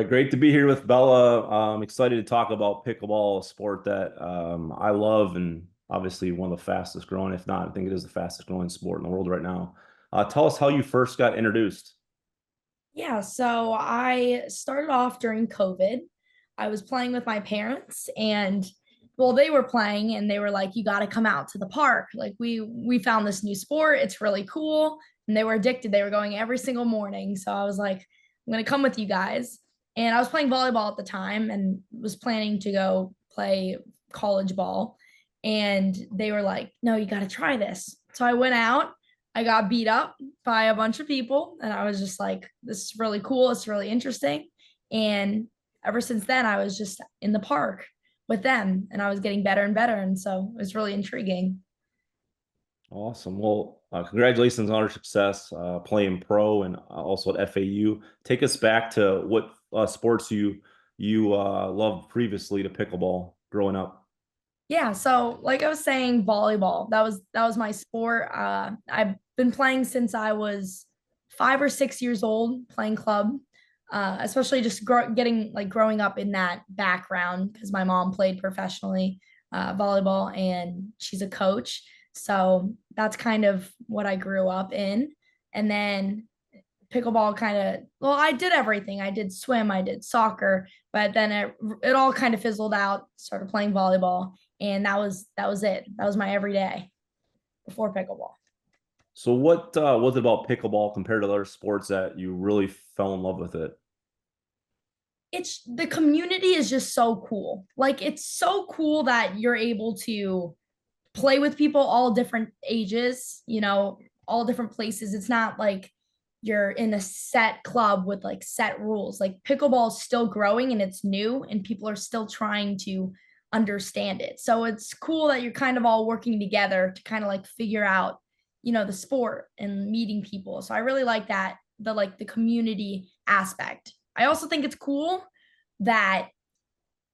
Great to be here with Bella. I'm excited to talk about pickleball, a sport that I love and obviously one of the fastest growing, if not, I think it is the fastest growing sport in the world right now. Tell us how you first got introduced. Yeah, so I started off during COVID. I was playing with my parents and well, they were playing and they were like, you got to come out to the park. Like we found this new sport. It's really cool. And they were addicted. They were going every single morning. So I was like, I'm gonna come with you guys. And I was playing volleyball at the time and was planning to go play college ball. And they were like, no, you got to try this. So I went out. I got beat up by a bunch of people, and I was just like, this is really cool. It's really interesting. And ever since then, I was just in the park with them, and I was getting better and better. And so it was really intriguing. Awesome. Well, congratulations on your success playing pro and also at FAU. Take us back to what sports you loved previously to pickleball growing up. Yeah, so like I was saying, volleyball. That was my sport. I've been playing since I was 5 or 6 years old, playing club. Especially just getting like growing up in that background because my mom played professionally volleyball and she's a coach. So that's kind of what I grew up in. And then pickleball kind of, well, I did everything. I did swim, I did soccer, but then it all kind of fizzled out. Started playing volleyball, and that was it. That was my everyday before pickleball. So what was it about pickleball compared to other sports that you really fell in love with it? It's the community is just so cool. Like it's so cool that you're able to play with people all different ages, all different places. It's not like you're in a set club with like set rules. Like pickleball is still growing and it's new and people are still trying to understand it. So it's cool that you're kind of all working together to kind of like figure out, the sport and meeting people. So I really like that, the community aspect. I also think it's cool that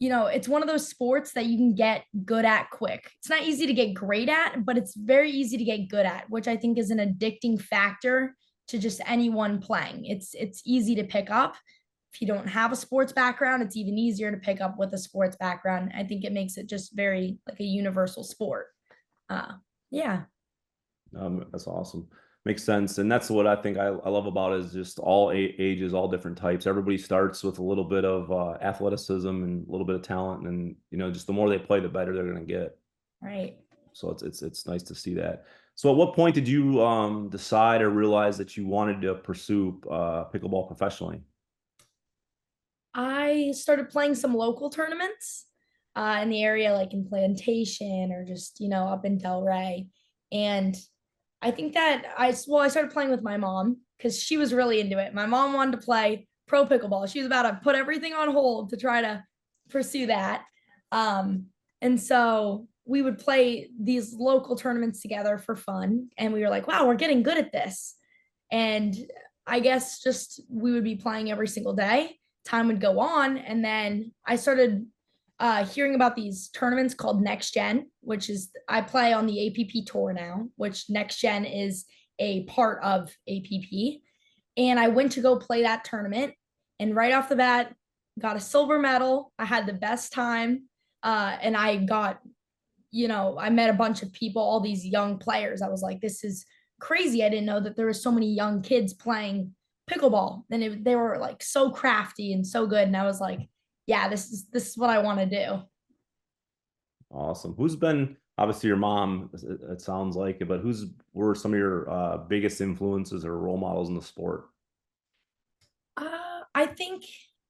it's one of those sports that you can get good at quick. It's not easy to get great at, but it's very easy to get good at, which I think is an addicting factor to just anyone playing. It's easy to pick up. If you don't have a sports background, it's even easier to pick up with a sports background. I think it makes it just very like a universal sport. Uh, yeah. That's awesome. Makes sense. And that's what I think I love about it is just all ages, all different types. Everybody starts with a little bit of athleticism and a little bit of talent. And, just the more they play, the better they're going to get. Right. So it's nice to see that. So at what point did you decide or realize that you wanted to pursue pickleball professionally? I started playing some local tournaments in the area, like in Plantation or just, up in Delray. And I think that I started playing with my mom because she was really into it. My mom wanted to play pro pickleball. She was about to put everything on hold to try to pursue that. And so we would play these local tournaments together for fun. And we were like, wow, we're getting good at this. And I guess just we would be playing every single day. Time would go on. And then I started hearing about these tournaments called Next Gen, which is I play on the APP tour now, which Next Gen is a part of APP. And I went to go play that tournament. And right off the bat, got a silver medal. I had the best time. And I got, I met a bunch of people, all these young players. I was like, this is crazy. I didn't know that there were so many young kids playing pickleball. And they were like so crafty and so good. And I was like, yeah, this is what I want to do. Awesome. Who's been obviously your mom, it sounds like it, but who's were some of your biggest influences or role models in the sport? I think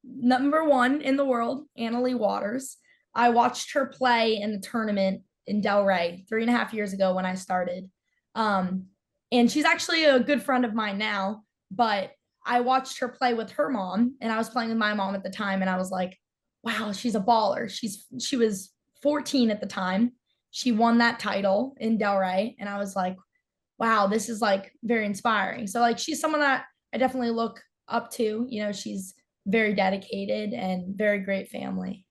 number one in the world, Annalie Waters. I watched her play in the tournament in Delray 3.5 years ago when I started. Um, and she's actually a good friend of mine now, but I watched her play with her mom, and I was playing with my mom at the time, and I was like, wow, she's a baller. She was 14 at the time. She won that title in Delray, and I was like, wow, this is like very inspiring. So like she's someone that I definitely look up to. She's very dedicated and very great family.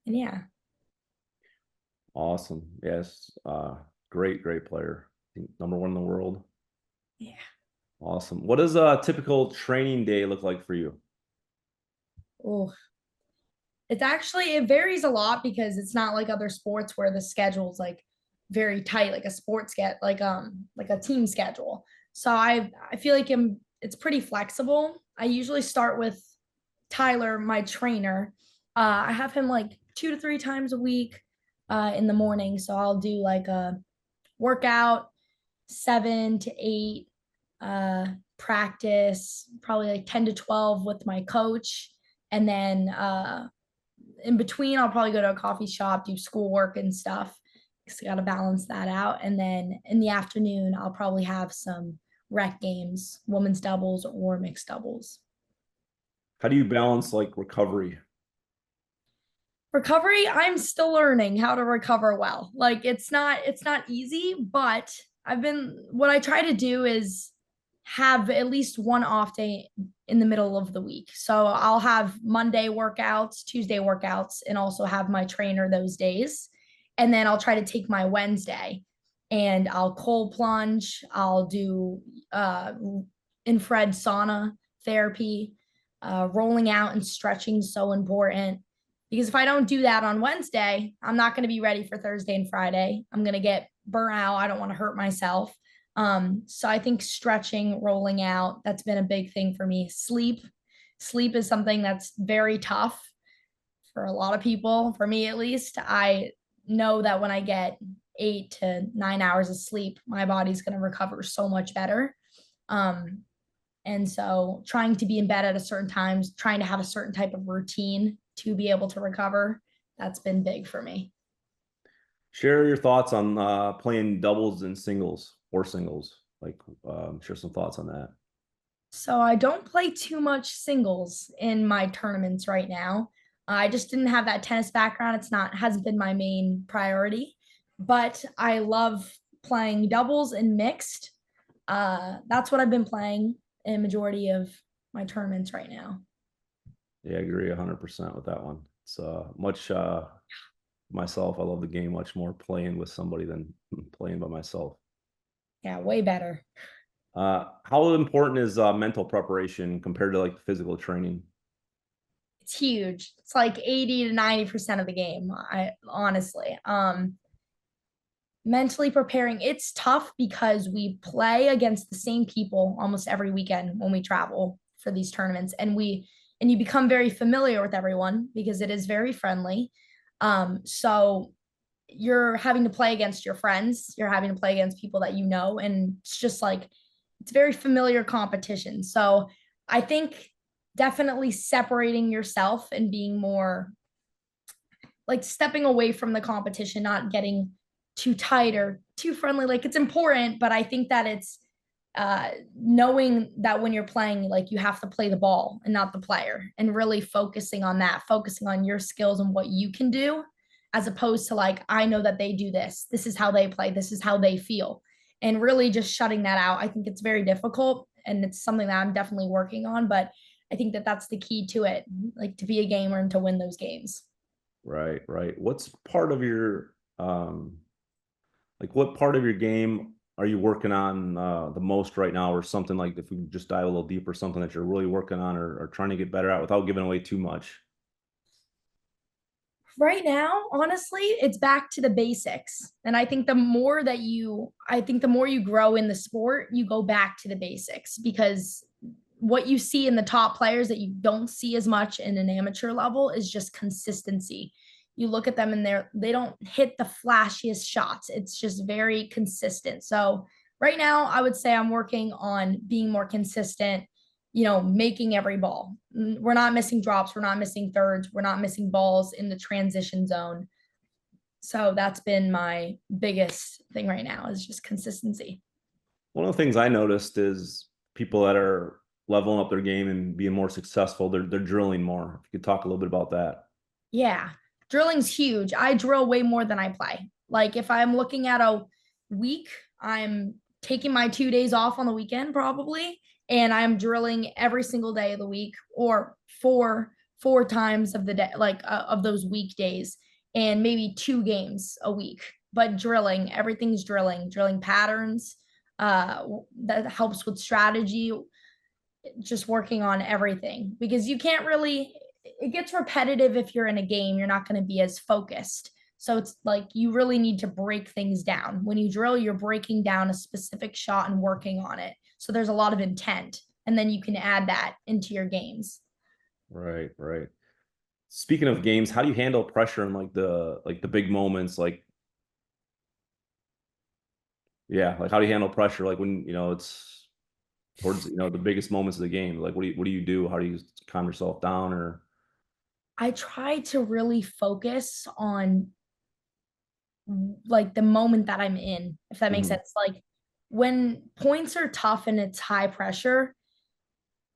And yeah. Awesome. Yes. Great player. I think number one in the world. Yeah. Awesome. What does a typical training day look like for you? Oh, it varies a lot because it's not like other sports where the schedule's like very tight, like a sports get like a team schedule. So I feel like it's pretty flexible. I usually start with Tyler, my trainer. I have him like 2 to 3 times a week in the morning. So I'll do like a workout, 7 to 8, uh, practice, probably like 10 to 12 with my coach. And then in between, I'll probably go to a coffee shop, do schoolwork and stuff because I got to balance that out. And then in the afternoon, I'll probably have some rec games, women's doubles or mixed doubles. How do you balance like recovery? Recovery, I'm still learning how to recover well. Like it's not easy, but I've been what I try to do is have at least one off day in the middle of the week. So I'll have Monday workouts, Tuesday workouts, and also have my trainer those days. And then I'll try to take my Wednesday and I'll cold plunge, I'll do infrared sauna therapy, rolling out and stretching so important because if I don't do that on Wednesday, I'm not going to be ready for Thursday and Friday. I'm going to get burnt out. I don't want to hurt myself. So I think stretching, rolling out, that's been a big thing for me. Sleep is something that's very tough for a lot of people. For me, at least, I know that when I get 8 to 9 hours of sleep, my body's going to recover so much better. Um, and so trying to be in bed at a certain times, trying to have a certain type of routine to be able to recover, that's been big for me. Share your thoughts on playing doubles and singles or singles. Like, share some thoughts on that. So I don't play too much singles in my tournaments right now. I just didn't have that tennis background. It's not hasn't been my main priority, but I love playing doubles and mixed. That's what I've been playing in majority of my tournaments right now. Yeah, I agree 100% with that one. It's much myself. I love the game much more playing with somebody than playing by myself. Yeah, way better. How important is mental preparation compared to like physical training? It's huge. It's like 80 to 90% of the game. I honestly, mentally preparing, it's tough because we play against the same people almost every weekend when we travel for these tournaments and you become very familiar with everyone because it is very friendly. So you're having to play against your friends, you're having to play against people that you know, and it's just like it's very familiar competition. So I think definitely separating yourself and being more like stepping away from the competition, not getting too tight or too friendly. Like it's important, but I think that it's knowing that when you're playing, like you have to play the ball and not the player, and really focusing on that, focusing on your skills and what you can do, as opposed to like, I know that they do this. This is how they play. This is how they feel. And really just shutting that out. I think it's very difficult and it's something that I'm definitely working on, but I think that that's the key to it, like to be a gamer and to win those games. Right, right. What's part of your like what part of your game are you working on the most right now, or something like if we just dive a little deeper, something that you're really working on or trying to get better at without giving away too much? Right now, honestly, it's back to the basics. And I think the more you grow in the sport, you go back to the basics because what you see in the top players that you don't see as much in an amateur level is just consistency. You look at them and they don't hit the flashiest shots. It's just very consistent. So right now, I would say I'm working on being more consistent, making every ball. We're not missing drops, we're not missing thirds, we're not missing balls in the transition zone. So that's been my biggest thing right now is just consistency. One of the things I noticed is people that are leveling up their game and being more successful, they're drilling more. If you could talk a little bit about that. Yeah, drilling's huge. I drill way more than I play. Like if I'm looking at a week, I'm taking my 2 days off on the weekend probably, and I'm drilling every single day of the week or four times of the day, like of those weekdays, and maybe 2 games a week. But drilling, everything's drilling patterns. That helps with strategy, just working on everything because you can't really it gets repetitive. If you're in a game, you're not going to be as focused. So it's like you really need to break things down. When you drill, you're breaking down a specific shot and working on it. So there's a lot of intent, and then you can add that into your games. Right, right. Speaking of games, how do you handle pressure in like the big moments? Like, yeah, like how do you handle pressure? Like when, it's towards, the biggest moments of the game. Like what do you do? How do you calm yourself down or I try to really focus on like the moment that I'm in, if that makes Mhm. sense. Like when points are tough and it's high pressure,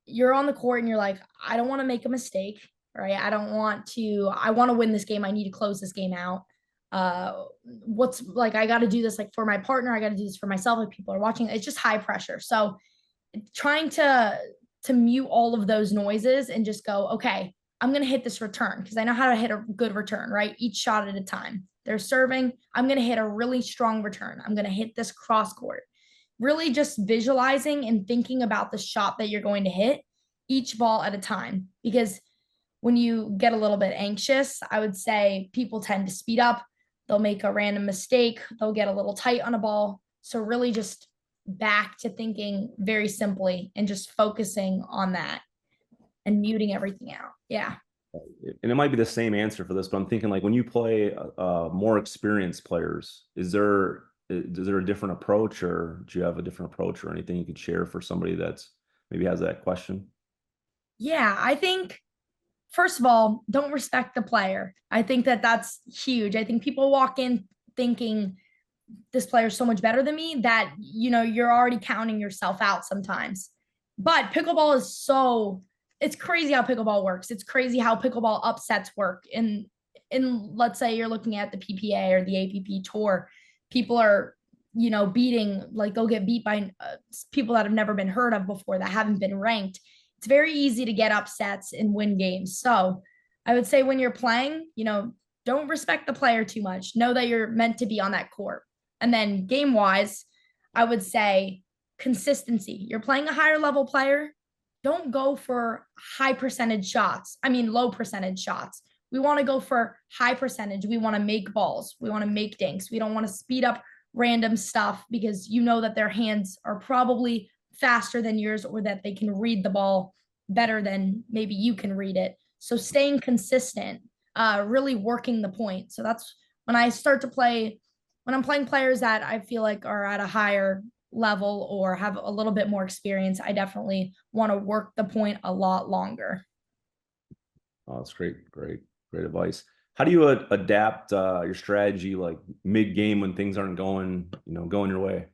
you're on the court and you're like, I don't want to make a mistake, right? I want to win this game. I need to close this game out. What's like, I got to do this like for my partner. I got to do this for myself. If people are watching, it's just high pressure. So trying to mute all of those noises and just go, okay, I'm going to hit this return because I know how to hit a good return, right? Each shot at a time. They're serving. I'm going to hit a really strong return. I'm going to hit this cross court. Really just visualizing and thinking about the shot that you're going to hit each ball at a time. Because when you get a little bit anxious, I would say people tend to speed up. They'll make a random mistake. They'll get a little tight on a ball. So, really, just back to thinking very simply and just focusing on that and muting everything out. Yeah. and it might be the same answer for this, but I'm thinking like when you play more experienced players, is there a different approach or do you have a different approach or anything you could share for somebody that's maybe has that question? Yeah. I think, first of all, don't respect the player. I think that that's huge. I think people walk in thinking this player is so much better than me that, you're already counting yourself out sometimes. But pickleball is it's crazy how pickleball works. It's crazy how pickleball upsets work. In let's say you're looking at the PPA or the APP tour, people are, beating, like they'll get beat by people that have never been heard of before that haven't been ranked. It's very easy to get upsets and win games. So I would say when you're playing, don't respect the player too much. Know that you're meant to be on that court. And then game wise, I would say consistency. You're playing a higher level player. Don't go for high percentage shots. I mean, low percentage shots. We want to go for high percentage. We want to make balls. We want to make dinks. We don't want to speed up random stuff because you know that their hands are probably faster than yours or that they can read the ball better than maybe you can read it. So staying consistent, really working the point. So that's when I start to play, when I'm playing players that I feel like are at a higher level or have a little bit more experience, I definitely want to work the point a lot longer. Oh, that's great, great, great advice. How do you adapt your strategy like mid game when things aren't going your way?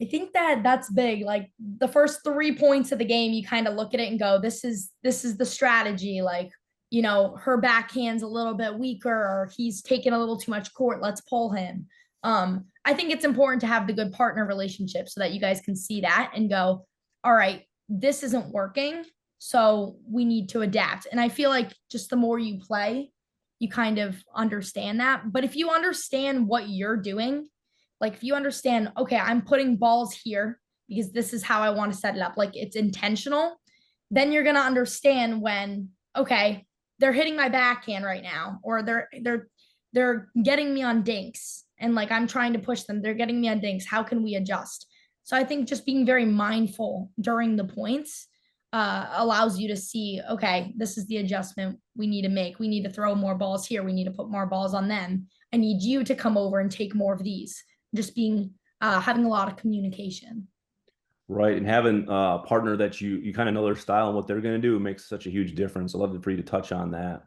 I think that that's big. Like the first 3 points of the game, you kind of look at it and go, this is the strategy. Like, her backhand's a little bit weaker or he's taking a little too much court. Let's pull him. I think it's important to have the good partner relationship so that you guys can see that and go, all right, this isn't working. So we need to adapt. And I feel like just the more you play, you kind of understand that. But if you understand what you're doing, like if you understand, okay, I'm putting balls here because this is how I want to set it up, like it's intentional, then you're going to understand when, okay, they're hitting my backhand right now, or they're getting me on dinks and like I'm trying to push them. They're getting me on dinks. How can we adjust? So I think just being very mindful during the points allows you to see, okay, this is the adjustment we need to make. We need to throw more balls here. We need to put more balls on them. I need you to come over and take more of these. Just being having a lot of communication. Right. And having a partner that you kind of know their style and what they're going to do makes such a huge difference. I'd love for you to touch on that.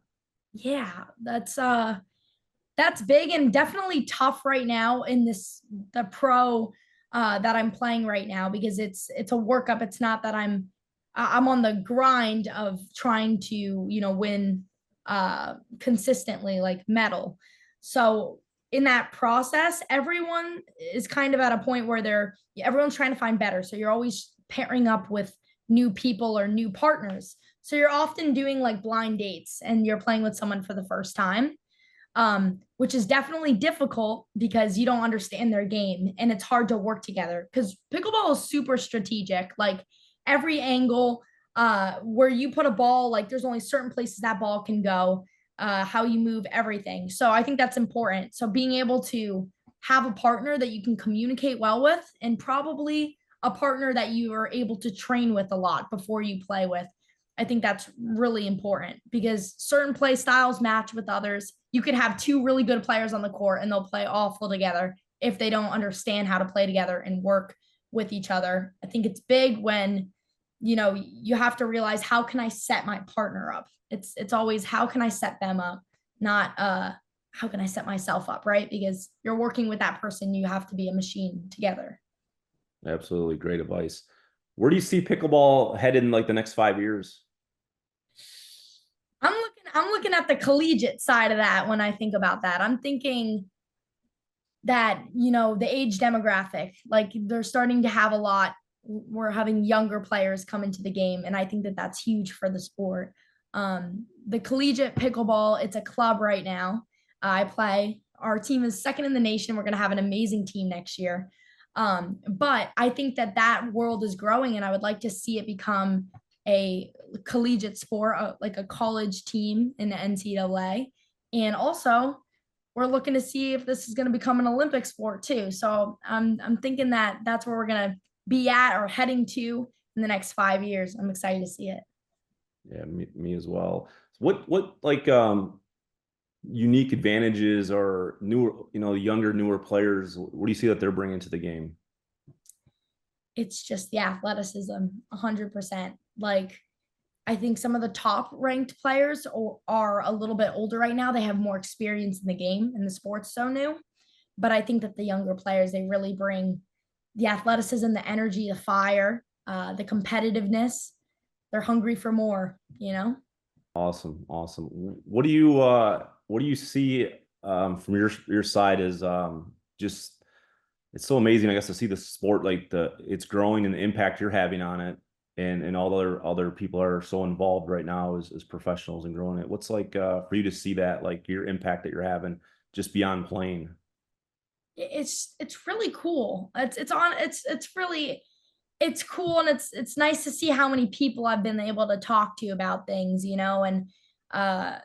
Yeah, that's big and definitely tough right now in the pro that I'm playing right now because it's a workup. It's not that I'm on the grind of trying to, win consistently like medal. So in that process, everyone is kind of at a point where everyone's trying to find better. So you're always pairing up with new people or new partners. So you're often doing like blind dates and you're playing with someone for the first time, which is definitely difficult because you don't understand their game and it's hard to work together because pickleball is super strategic. Like every angle, where you put a ball, like there's only certain places that ball can go, how you move everything. So I think that's important. So being able to have a partner that you can communicate well with, and probably a partner that you are able to train with a lot before you play with. I think that's really important because certain play styles match with others. You could have two really good players on the court and they'll play awful together if they don't understand how to play together and work with each other. I think it's big when you have to realize, how can I set my partner up? It's always, how can I set them up, not how can I set myself up, right? Because you're working with that person, you have to be a machine together. Absolutely, great advice. Where do you see pickleball headed in like the next 5 years? I'm looking at the collegiate side of that. When I think about that, I'm thinking that the age demographic, like they're starting to have a lot, we're having younger players come into the game, and I think that that's huge for the sport. The collegiate pickleball, it's a club right now. I play, our team is second in the nation. We're going to have an amazing team next year. But I think that that world is growing, and I would like to see it become a collegiate sport, like a college team in the NCAA. And also, we're looking to see if this is going to become an Olympic sport too. So I'm thinking that that's where we're going to be at or heading to in the next 5 years. I'm excited to see it. Yeah, me as well. What like unique advantages or newer, younger, newer players, what do you see that they're bringing to the game? It's just the athleticism, 100%. Like, I think some of the top ranked players are a little bit older right now. They have more experience in the game, and the sport's so new. But I think that the younger players, they really bring the athleticism, the energy, the fire, the competitiveness. They're hungry for more. Awesome, awesome. What do you see from your side as just it's so amazing, I guess, to see the sport like it's growing and the impact you're having on it, and all the other people are so involved right now as professionals and growing it. What's like for you to see that, like your impact that you're having just beyond playing? It's really cool. It's cool, and it's nice to see how many people I've been able to talk to about things. And uh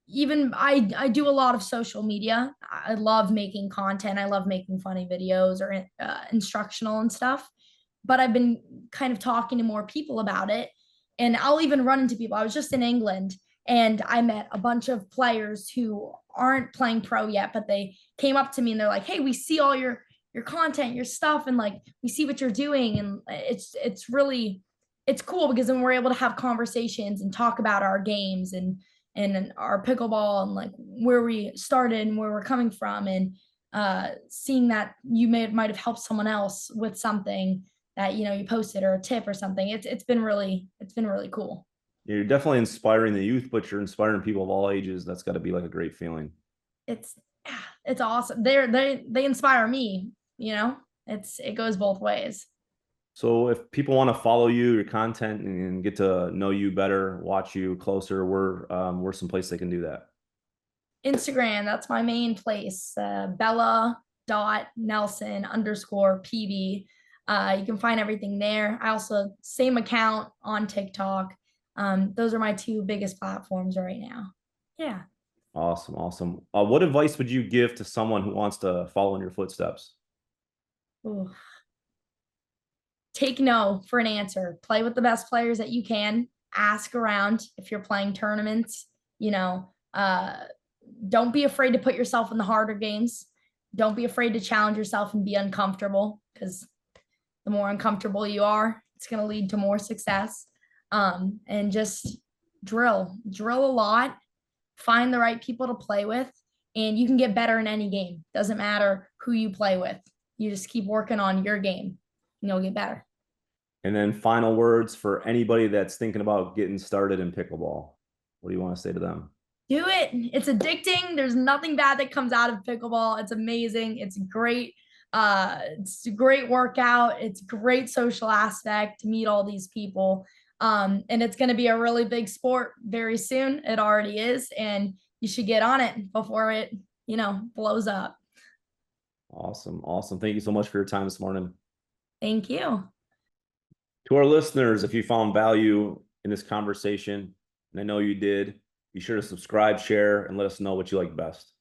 even I do a lot of social media. I love making content. I love making funny videos or instructional and stuff. But I've been kind of talking to more people about it, and I'll even run into people. I was just in England, and I met a bunch of players who aren't playing pro yet, but they came up to me and they're like, "Hey, we see all your content, your stuff, and like we see what you're doing." And it's cool because then we're able to have conversations and talk about our games and our pickleball and like where we started and where we're coming from, and seeing that you might have helped someone else with something that you posted, or a tip or something. It's been really cool. You're definitely inspiring the youth, but you're inspiring people of all ages. That's got to be like a great feeling. It's it's awesome. They inspire me. It goes both ways. So if people want to follow you, your content, and get to know you better, watch you closer, where's some place they can do that? Instagram, that's my main place. Bella.Nelson_PB. You can find everything there. I also, same account on TikTok. Those are my two biggest platforms right now. Yeah. Awesome, awesome. What advice would you give to someone who wants to follow in your footsteps? Ooh. Take no for an answer. Play with the best players that you can. Ask around if you're playing tournaments. You know, uh, don't be afraid to put yourself in the harder games. Don't be afraid to challenge yourself and be uncomfortable, because the more uncomfortable you are, it's going to lead to more success. And just drill a lot, find the right people to play with, and you can get better in any game. Doesn't matter who you play with. You just keep working on your game and you'll get better. And then final words for anybody that's thinking about getting started in pickleball. What do you want to say to them? Do it. It's addicting. There's nothing bad that comes out of pickleball. It's amazing. It's great. It's a great workout. It's great social aspect to meet all these people. And it's going to be a really big sport very soon. It already is, and you should get on it before it blows up. Awesome, awesome. Thank you so much for your time this morning. Thank you. To our listeners, if you found value in this conversation, and I know you did. Be sure to subscribe, share, and let us know what you like best.